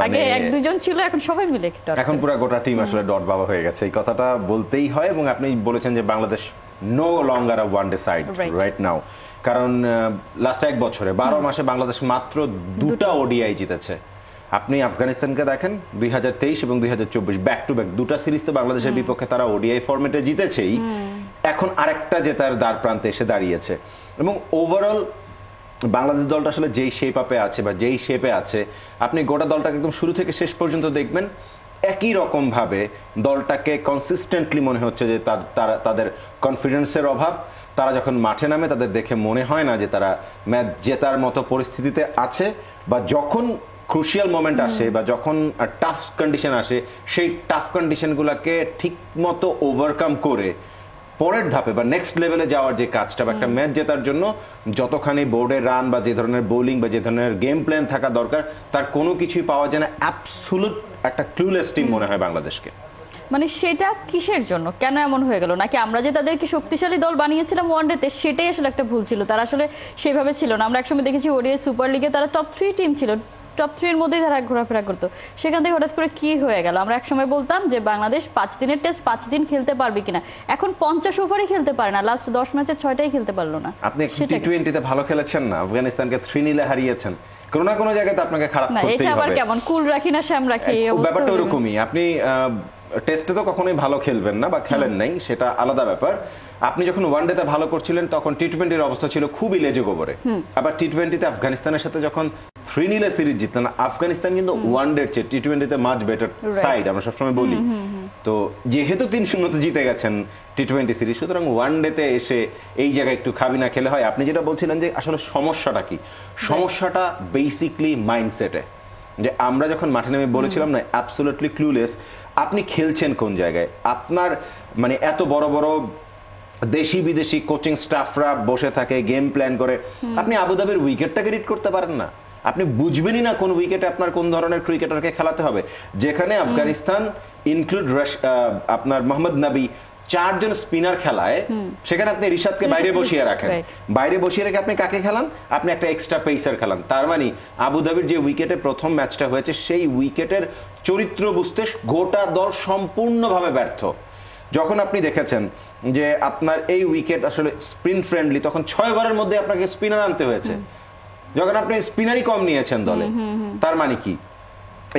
আগে এক দুজন ছিল, এখন সবাই মিলে এখন পুরো গোটা টিম আসলে ডট বাবা হয়ে গেছে, এই কথাটা বলতেই হয়। এবং আপনি বলেছেন যে বাংলাদেশ নো লঙ্গার আ ওয়ানডে সাইড রাইট নাও, কারণ লাস্ট এক বছরে 12 মাসে বাংলাদেশ মাত্র 2টা ওডিআই জিতেছে। আপনি আফগানিস্তানকে দেখেন 2023 এবং 2024 ব্যাক টু ব্যাক 2টা সিরিজ তো বাংলাদেশের বিপক্ষে তারা ওডিআই ফরম্যাটে জিতেছেই, এখন আরেকটা জেতার দ্বার প্রান্তে এসে দাঁড়িয়েছে। এবং ওভারঅল বাংলাদেশ দলটা আসলে যেই শেপ আপে আছে বা যেই শেপে আছে, আপনি গোটা দলটাকে একদম শুরু থেকে শেষ পর্যন্ত দেখবেন একই রকম ভাবে দলটাকে কনসিস্টেন্টলি মনে হচ্ছে যে তাদের কনফিডেন্সের অভাব। তারা যখন মাঠে নামে তাদের দেখে মনে হয় না যে তারা ম্যাচ জেতার মতো পরিস্থিতিতে আছে, বা যখন ক্রুশিয়াল মোমেন্ট আসে বা যখন টাফ কন্ডিশন আসে, সেই টাফ কন্ডিশনগুলোকে ঠিক মতো ওভারকাম করে পরের ধাপে বা নেক্সট লেভেলে যাওয়ার যে কাজটা বা একটা ম্যাচ জেতার জন্য যতখানি বোর্ডের রান বা যে ধরনের বোলিং বা যে ধরনের গেম প্ল্যান থাকা দরকার, তার কোনো কিছুই পাওয়া যায় না। অ্যাবসুলুট একটা ক্লুলেস টিম মনে হয় বাংলাদেশকে। মানে সেটা কিসের জন্য, কেন এমন হয়ে গেল? নাকি আমরা যে তাদেরকে শক্তিশালী দল বানিয়েছিলাম ওয়ানডেতে, সেটাই আসলে একটা ভুল ছিল? তারা আসলে সেভাবে ছিল না। আমরা একসময় দেখেছি ওডিআই সুপার লিগে তারা টপ 3 টিম ছিল, টপ 3 এর মধ্যেই তারা ঘোরাফেরা করতো। সেখান থেকে হঠাৎ করে কি হয়ে গেল? আমরা একসময় বলতাম যে বাংলাদেশ 5 দিনের টেস্ট 5 দিন খেলতে পারবে কিনা, এখন 50 ওভারই খেলতে পারে না, লাস্ট 10 ম্যাচে 6টাই খেলতে পারলো না। আপনি টি20তে ভালো খেলেছেন না, আফগানিস্তানকে 3-0 হারিয়েছেন, কোনো না কোনো জায়গায় তো আপনাকে খারাপ করতেই হবে। এটা আবার কেমন কুল রাখি না শ্যাম রাখি, এই অবস্থা ব্যাপারটা ওরকমই। আপনি টেস্টে তো কখনোই ভালো খেলবেন না বা খেলেন নাই, সেটা আলাদা ব্যাপার। আপনি যখন ওয়ানডেতে ভালো করছিলেন তখন টি20-র অবস্থা ছিল খুবই লেজে গোবরে। আবার টি20তে আফগানিস্তানের সাথে যখন 3-0 সিরিজ জিতলেন, আফগানিস্তান কিন্তু ওয়ানডের চেয়ে টি20তে মাচ বেটার সাইড, আমরা সবসময় বলি। তো যেহেতু 3-0 জিতে গেছেন টি20 সিরিজ, সুতরাং ওয়ানডেতে এসে এই জায়গায় একটু খাবি না খেলে হয়। আপনি যেটা বলছিলেন যে আসলে সমস্যাটা কি, সমস্যাটা বেসিকলি মাইন্ডসেটে। যে আমরা যখন মাঠে নেমে বলেছিলাম না, অ্যাবসলিউটলি ক্লুলেস। আপনি খেলছেন কোন জায়গায়? আপনার মানে এত বড় বড় দেশি বিদেশি কোচিং স্টাফরা বসে থাকে, গেম প্ল্যান করে। আপনি আবুধাবির উইকেটটাকে রিড করতে পারেন না, আপনি বুঝবেনই না কোন উইকেটে আপনার কোন ধরনের ক্রিকেটারকে খেলাতে হবে। যেখানে আফগানিস্তান ইনক্লুড আপনার মোহাম্মদ নবী 4 জন স্পিনার খেলায়, সেখানে আপনি রিশাদকে বাইরে বসিয়ে রাখেন। বাইরে বসিয়ে রেখে আপনি কাকে খেলান? আপনি একটা এক্সট্রা পেসার খেলান। তার মানে আবুধাবির যে উইকেটে প্রথম ম্যাচটা হয়েছে, সেই উইকেটের চরিত্র বুঝতে গোটা দল সম্পূর্ণভাবে ব্যর্থ। যখন আপনি দেখেছেন যে আপনার এই উইকেট আসলে স্পিন ফ্রেন্ডলি, তখন 6 ওভারের মধ্যে আপনাকে স্পিনার আনতে হয়েছে, যখন আপনি স্পিনারই কম নিয়েছেন দলে। তার মানে কি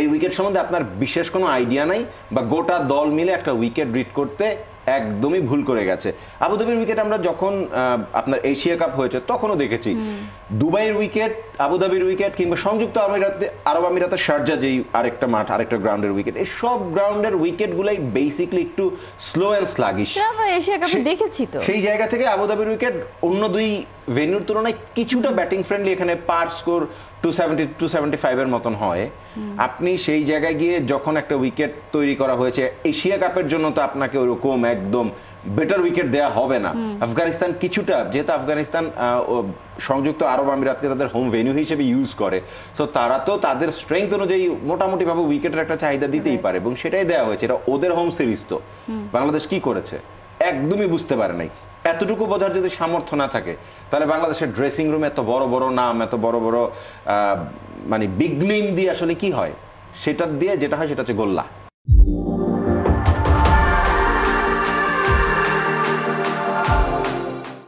এই উইকেট সম্বন্ধে আপনার বিশেষ কোনো আইডিয়া নাই, বা গোটা দল মিলে একটা উইকেট রিড করতে একদমই ভুল করে গেছে। আবুধাবির উইকেট আমরা যখন আপনার এশিয়া কাপ হয়েছে তখনও দেখেছি, দুবাইয়ের উইকেট, আবুধাবির উইকেট, কিংবা সংযুক্ত আরব আমিরাতের শারজা যেই আরেকটা মাঠ, আরেকটা গ্রাউন্ডের উইকেট, এই সব গ্রাউন্ডের উইকেট গুলাই বেসিকলি একটু স্লো এন্ড স্লাগিশ। দেখেছি তো সেই জায়গা থেকে আবুধাবির উইকেট অন্য দুই ভেন্যুর তুলনায় কিছুটা ব্যাটিং ফ্রেন্ডলি, এখানে পার স্কোর 270 275 এর মতন হয়। আপনি সেই জায়গায় গিয়ে যখন একটা উইকেট তৈরি করা হয়েছে এশিয়া কাপের জন্য, তো আপনাকে ওরকম একদম বেটার উইকেট দেয়া হবে না। আফগানিস্তান কিছুটা, যেহেতু আফগানিস্তান সংযুক্ত আরব আমিরাতকে তাদের হোম ভেন্যু হিসেবে ইউজ করে, সো তারা তো তাদের স্ট্রেংথ অনুযায়ী মোটামুটি ভাবে উইকেটের একটা চাহিদা দিতেই পারে, এবং সেটাই দেওয়া হয়েছে। এটা ওদের হোম সিরিজ। তো বাংলাদেশ কি করেছে একদমই বুঝতে পারে নাই। এতটুকু বোঝার যদি সামর্থ্য না থাকে, তাহলে বাংলাদেশের ড্রেসিং রুমে এত বড় বড় নাম, এত বড় বড় মানে বিগ নেম দিয়ে আসলে কি হয়? সেটা দিয়ে যেটা হয় সেটা হচ্ছে গোল্লা।